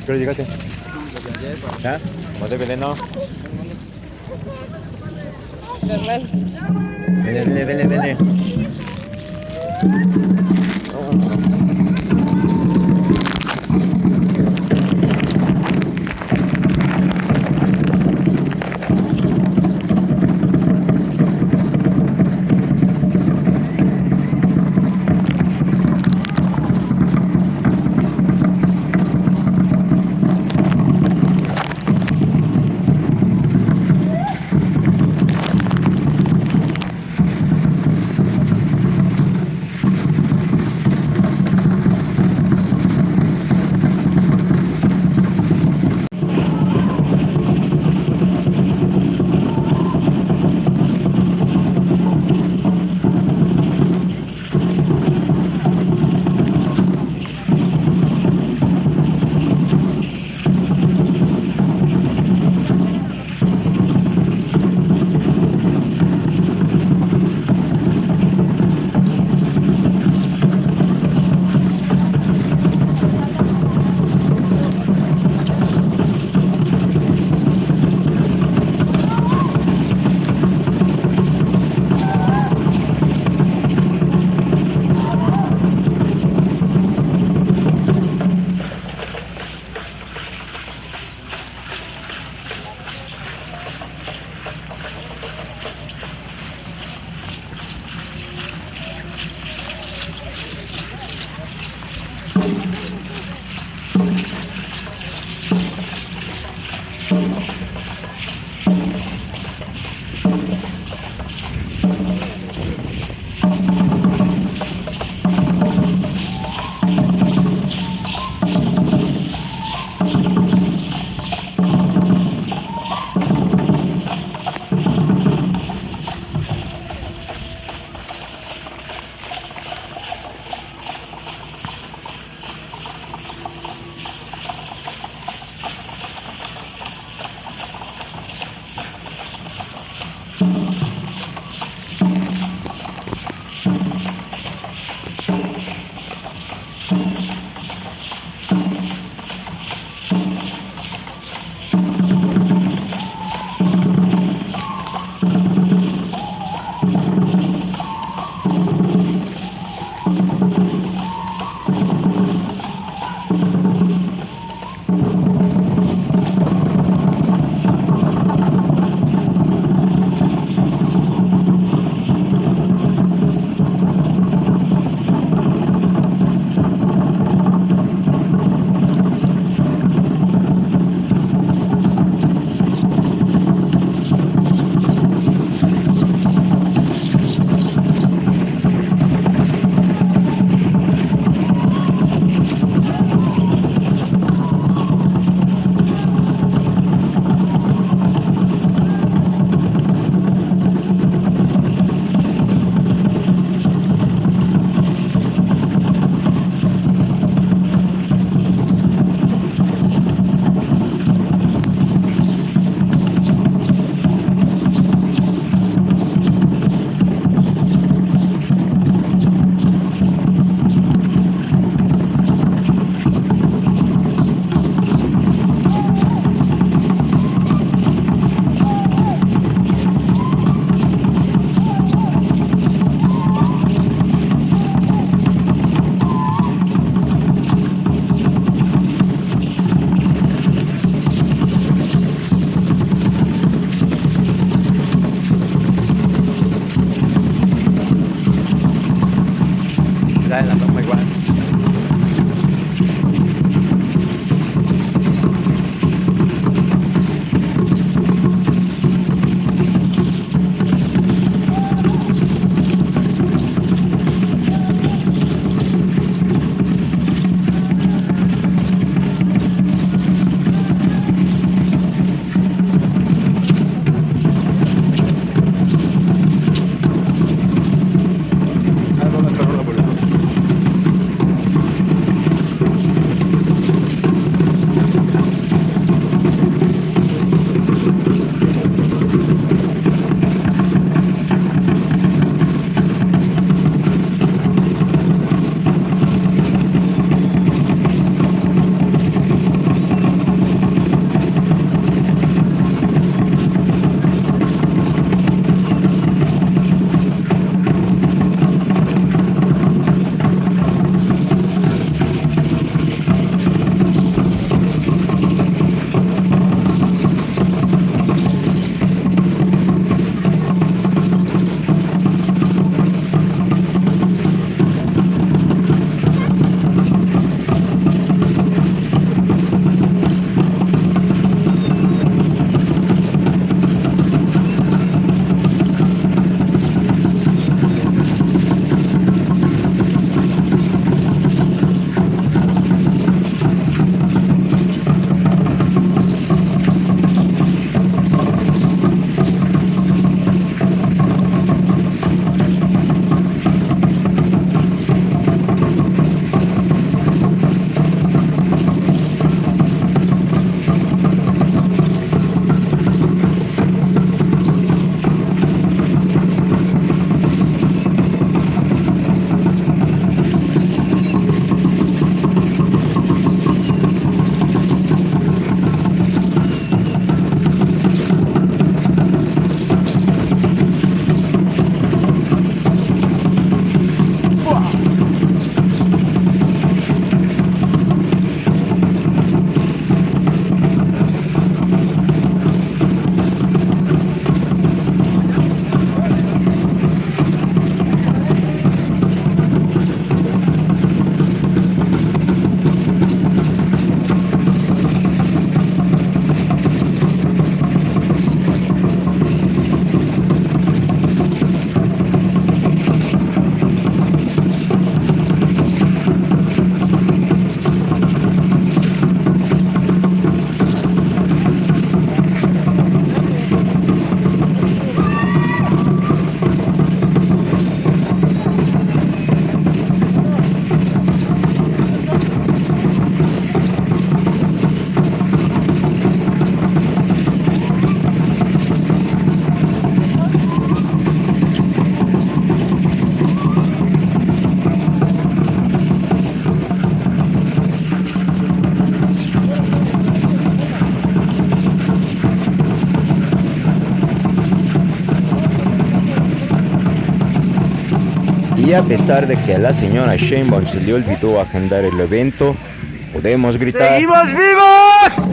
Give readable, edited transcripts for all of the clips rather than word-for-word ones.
Pero llegaste. ¿Ya? ¿Vos te peleas, no? Normal. Dele. Ya en la toma igual. Ah, ¿dónde está la bola? Y a pesar de que a la señora Sheinbaum se le olvidó agendar el evento, podemos gritar ¡Seguimos vivos!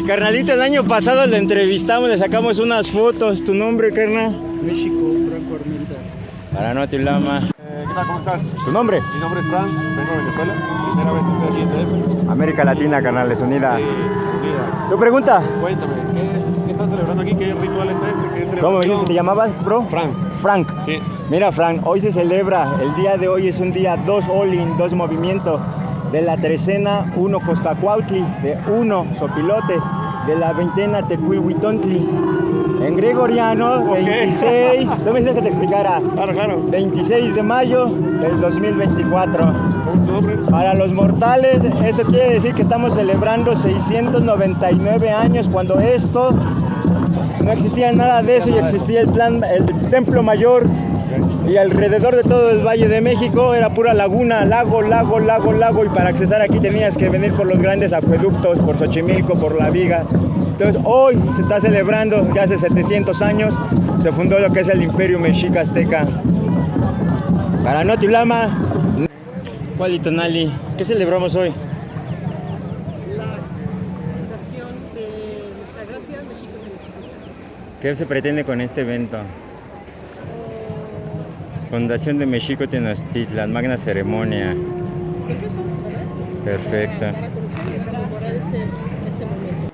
carnalito, el año pasado lo entrevistamos, le sacamos unas fotos. ¿Tu nombre, carnal? México, Franco Armentas. Para no te lama. ¿Qué tal? ¿Cómo estás? ¿Tu nombre? Mi nombre es Fran, vengo de Venezuela. Primera vez que estoy aquí en DF. América Latina, carnales, unida. Mira, ¿Tu pregunta? cuéntame, ¿qué están celebrando aquí? ¿Qué ritual es este? ¿Qué celebración? ¿Cómo me dices que te llamabas, bro? Frank. Frank. Sí. Mira, Frank, hoy se celebra, el día de hoy es un día 2 all-in, 2 movimiento, de la trecena 1 Coscacuautli, de 1 Sopilote, de la veintena Tecuilhuitontli. En gregoriano, Ok. 26, tú me dices que te explicara, Claro, claro. 26 de mayo del 2024. ¿Cómo es tu nombre? Para los mortales, eso quiere decir que estamos celebrando 699 años, cuando esto no existía nada de eso y existía el templo mayor. Y alrededor de todo el Valle de México era pura laguna, lago, y para accesar aquí tenías que venir por los grandes acueductos, por Xochimilco, por La Viga. Entonces hoy se está celebrando, ya hace 700 años, se fundó lo que es el Imperio Mexica Azteca. Para Notilama, Cualitonali, ¿qué celebramos hoy? La fundación de Nuestra Gracia México Tenochtitlan. ¿Qué se pretende con este evento? Fundación de México Tenochtitlan, magna ceremonia. Pues eso, ¿verdad? Perfecto. Para conocer y conmemorar este momento.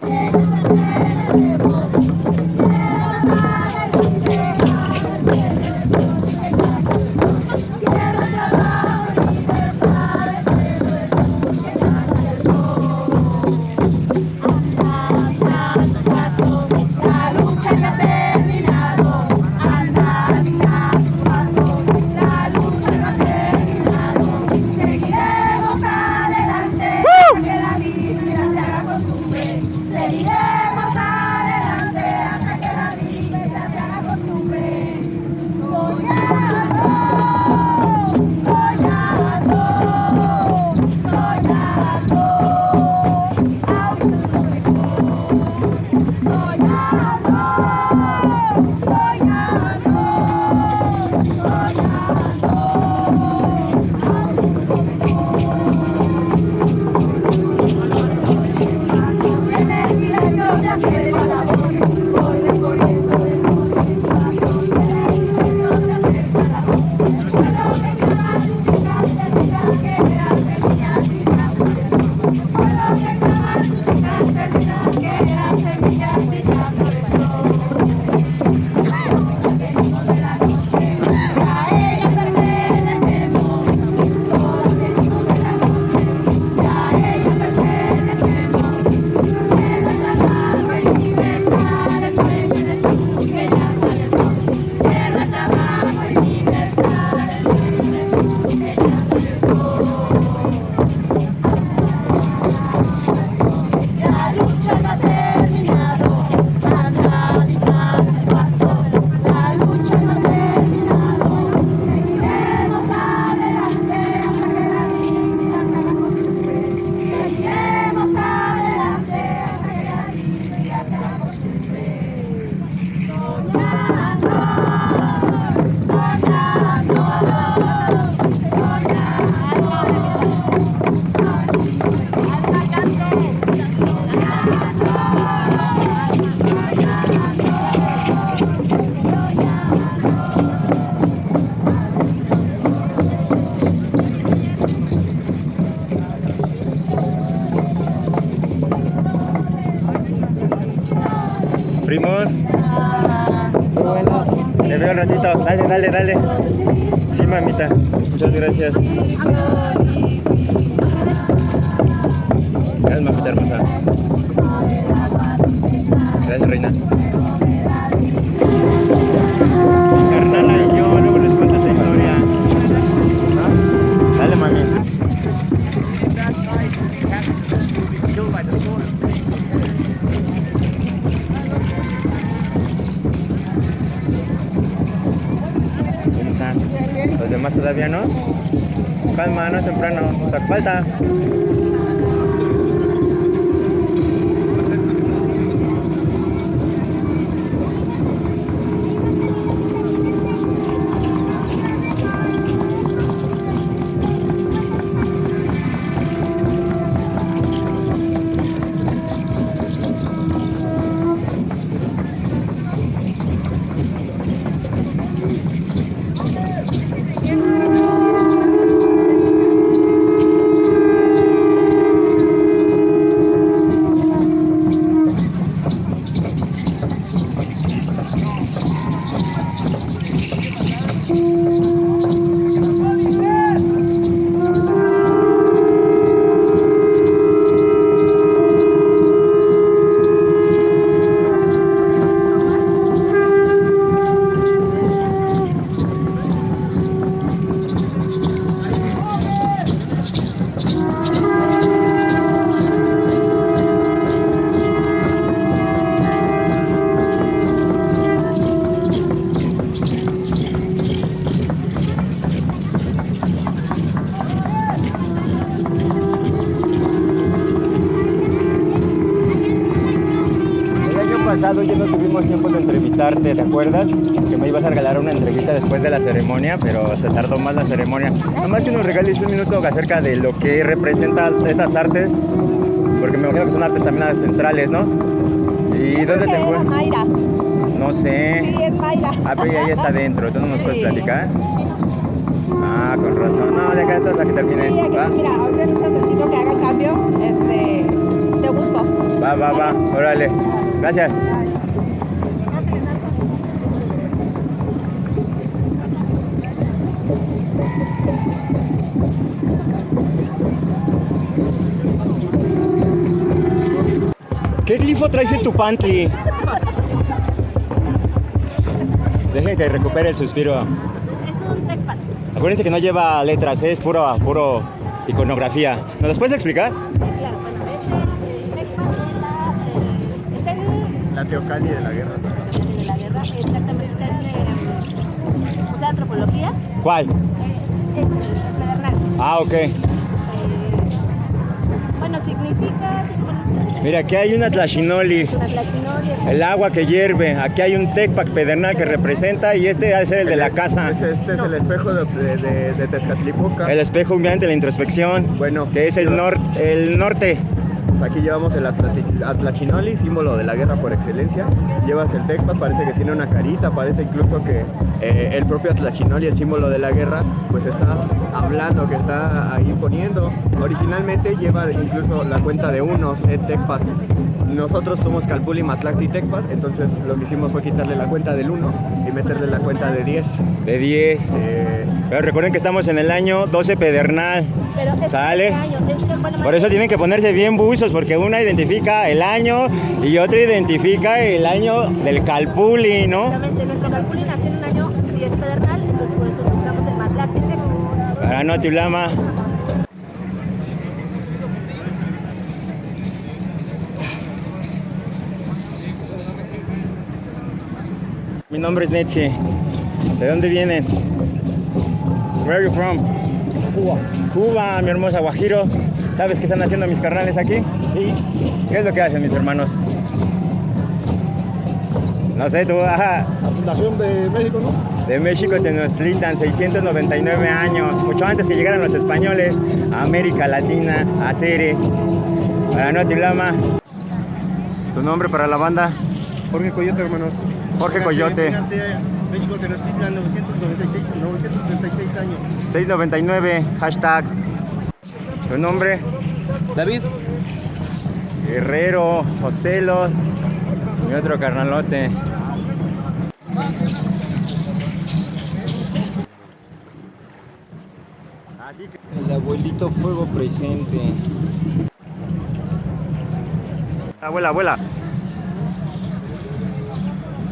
Primo. Muy buenas. Te veo un ratito. Dale. Sí, mamita. Muchas gracias. Gracias, mamita hermosa. Gracias, reina. Carnala y yo luego les cuento esta historia. Dale, mami. ¿Cómo están? ¿Los demás todavía no? Calma, no es temprano. O sea, falta. Pasado ya no tuvimos tiempo de entrevistarte, ¿te acuerdas? Que me ibas a regalar una entrevista después de la ceremonia, pero se tardó más la ceremonia. Nomás que nos regales un minuto acerca de lo que representa estas artes, porque me imagino que son artes también ancestrales, ¿no? ¿Y dónde te encuentras? Mayra. No sé. Sí, es Mayra. Ah, pero ella está adentro, ¿tú no nos puedes platicar? Ah, con razón. No, de acá hasta que termine. Sí, aquí, ¿Va? mira, ahorita necesito que haga el cambio. Te busco. Va, órale. Gracias. ¿Qué glifo traes en tu panty? Dejen que recupere el suspiro. Es un tecpat. Acuérdense que no lleva letras, es puro iconografía. ¿Nos las puedes explicar? Claro, bueno, el tecpat es La Teocalli de la guerra. de la guerra, exactamente, está en Museo de Antropología, ¿Cuál? el Pedernal. Ah, ok. Bueno, significa Mira, aquí hay una tlachinoli, una tlachinoli, el agua que hierve. Aquí hay un tecpac pedernal que representa y este ha de ser el de la casa. Este es el espejo de Tezcatlipoca. El espejo mediante la introspección, Bueno, que es el norte. Aquí llevamos el Atlachinoli, símbolo de la guerra por excelencia. Llevas el tecpat, parece que tiene una carita, parece incluso que el propio Atlachinoli, el símbolo de la guerra, pues está hablando, que está ahí poniendo. Originalmente lleva incluso la cuenta de unos, tecpat. Nosotros somos Calpuli, Matlacti, Tecpat, entonces lo que hicimos fue quitarle la cuenta del 1 y meterle la cuenta de 10. De 10. Pero recuerden que estamos en el año 12 pedernal. pero ¿Sale? bueno, Por eso tienen que ponerse bien buzos, porque una identifica el año y otra identifica el año del Calpuli, ¿no? Exactamente, nuestro Calpuli nació en un año, si es pedernal, entonces por eso usamos el Matlacti Tecpat. Para no Tiulama. Mi nombre es Netzi. ¿De dónde vienen? Where are you from? Cuba. Cuba, mi hermosa Guajiro. ¿Sabes qué están haciendo mis carnales aquí? Sí. ¿Qué es lo que hacen mis hermanos? No sé, tú, ajá. La Fundación de México, ¿no? De México, Tenochtitlan, 699 años, mucho antes que llegaran los españoles a América Latina, a Cere, para Notilama. ¿Tu nombre para la banda? Jorge Coyote, hermanos. Jorge Coyote. Fíjense, México Tenochtitlan, 966 años. 699, hashtag. ¿Tu nombre? David. Guerrero, Joselo, mi otro carnalote. Así que el abuelito fuego presente. Abuela, abuela.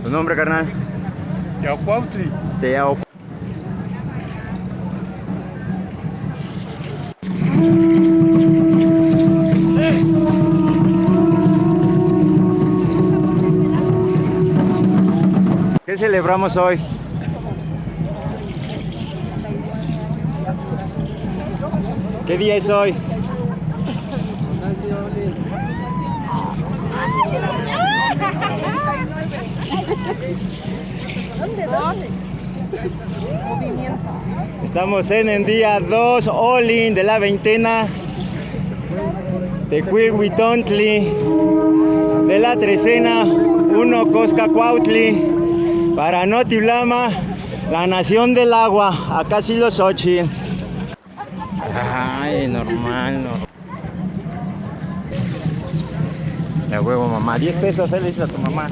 ¿Tu nombre, carnal? Yacuautli. Teo. ¿Qué celebramos hoy? ¿Qué día es hoy? Estamos en el día 2 Olin de la veintena de Cuihuitontli, de la trecena 1 Coscacuautli, para Notilama, la nación del agua, acá sí los Xochitl. Ay, normal, no. De huevo, mamá. 10 pesos, le dices a tu mamá.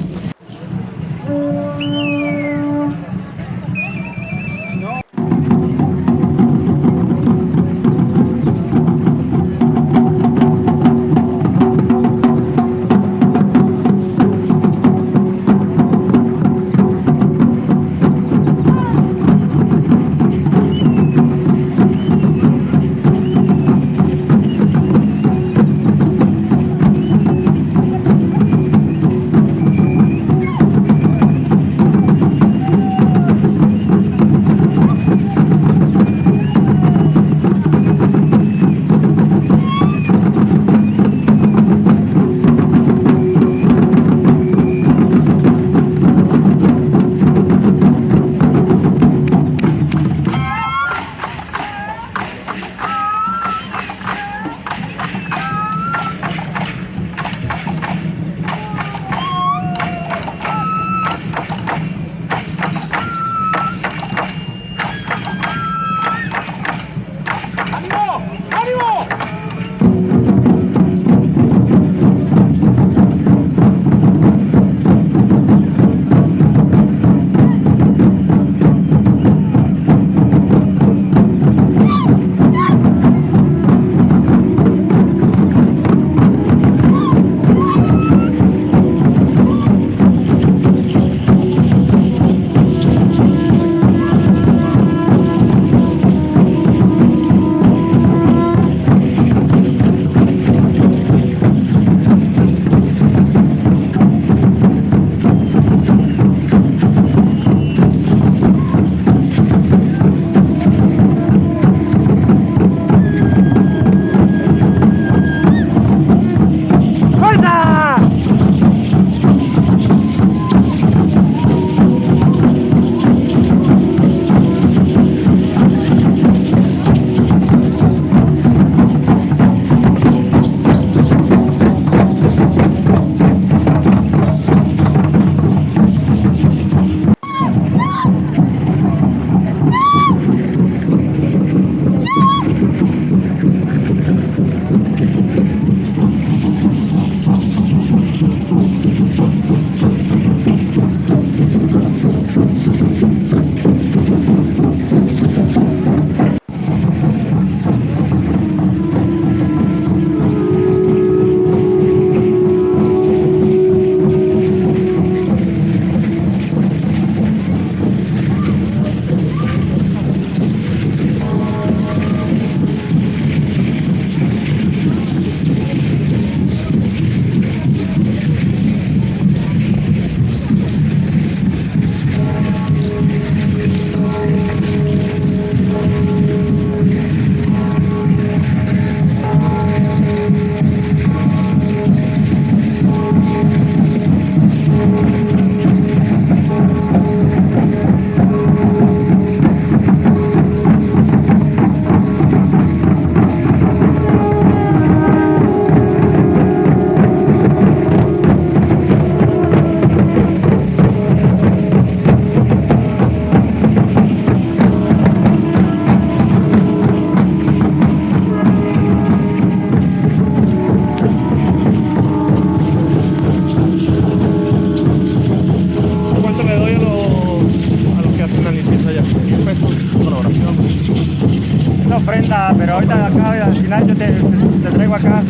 ofrenda, pero ahorita acá al final yo te traigo acá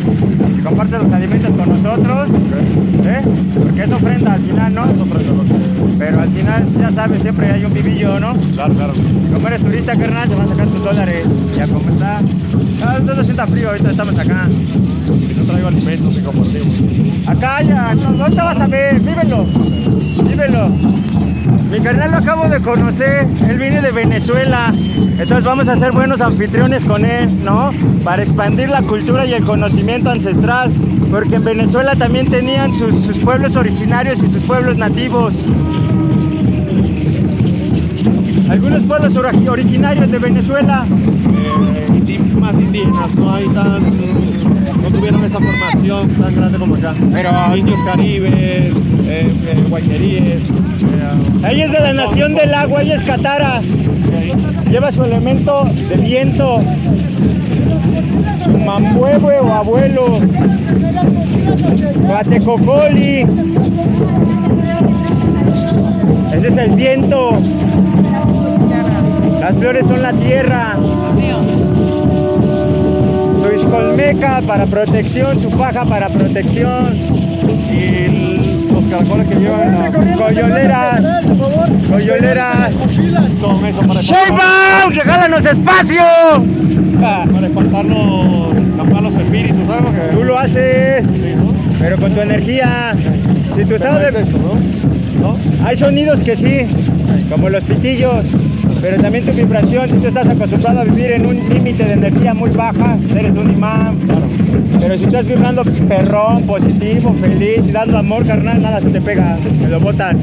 y compartes los alimentos con nosotros, porque es ofrenda al final, ¿no? Pero al final, ya sabes, siempre hay un vivillo, ¿no? Claro, claro. Como eres turista, carnal, te van a sacar tus dólares. Ya como está. No se sienta frío, ahorita estamos acá. Yo traigo alimentos y compartimos. Acá ya, no te vas a ver, vívelo. Vívelo. Mi carnal lo acabo de conocer, él viene de Venezuela, entonces vamos a ser buenos anfitriones con él, ¿no? Para expandir la cultura y el conocimiento ancestral, porque en Venezuela también tenían sus pueblos originarios y sus pueblos nativos. Algunos pueblos originarios de Venezuela. Más indígenas, no tuvieron esa formación tan grande como acá. Pero indios caribes, guayeríes. Ella es de la nación del agua, ella es catara. Lleva su elemento de viento, su mambuehue o abuelo, Guatecocoli. Ese es el viento. Las flores son la tierra. Su iscolmeca para protección, su paja para protección. Y los caracoles que llevan las Coyolera. son eso para ¡Sheinbaum! ¡Regálanos espacio! para espantar los malos espíritus, ¿sabes? Porque, Tú lo haces, sí, ¿no? pero con tu energía. Si tu estado Pero es de... eso, ¿no? Hay sonidos que sí, como los pitillos, pero también tu vibración, si tú estás acostumbrado a vivir en un límite de energía muy baja, eres un imán. Pero si estás vibrando perrón, positivo, feliz y dando amor, carnal, nada se te pega, me lo botan.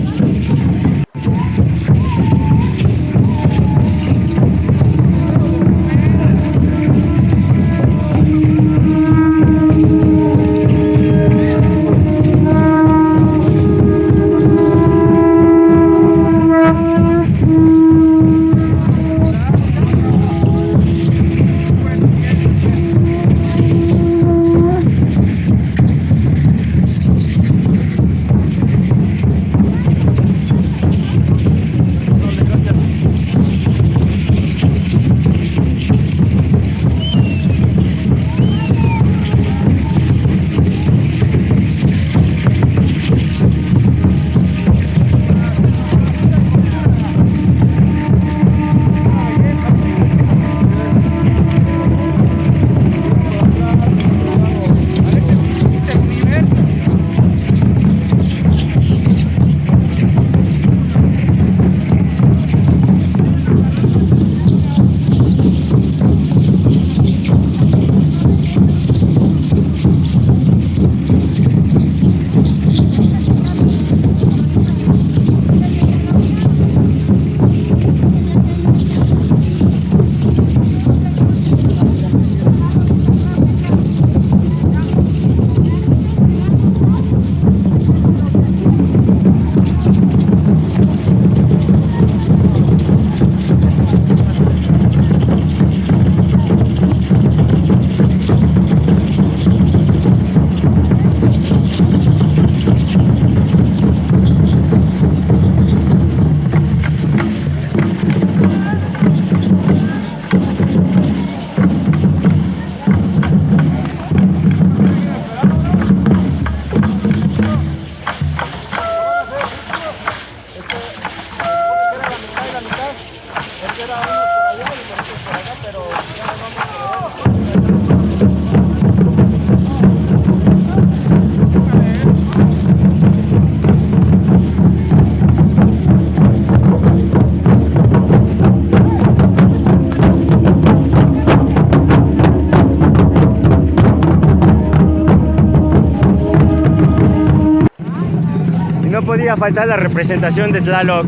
No podía faltar la representación de Tlaloc.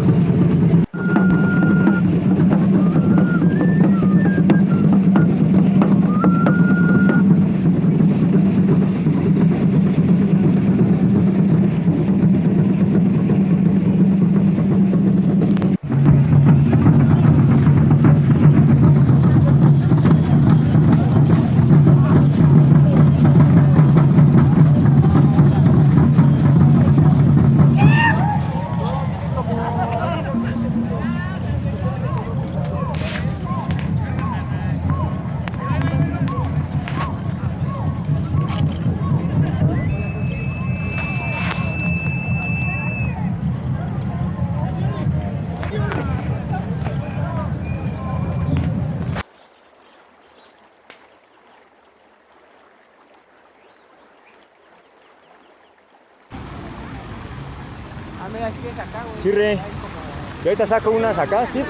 las quieres acá, güey. Sí, re. Hay como- Yo ahorita saco unas acá, sí.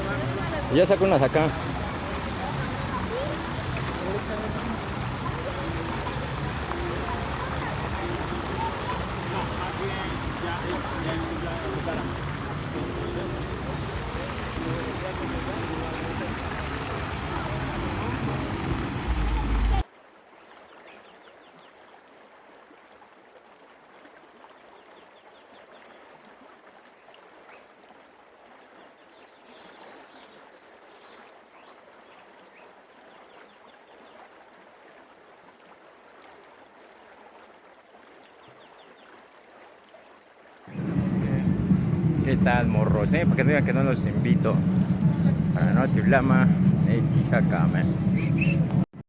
Y ya saco unas acá. ¿Qué tal, morros? Para que no digan que no los invito. Para no te lama, Chijacame.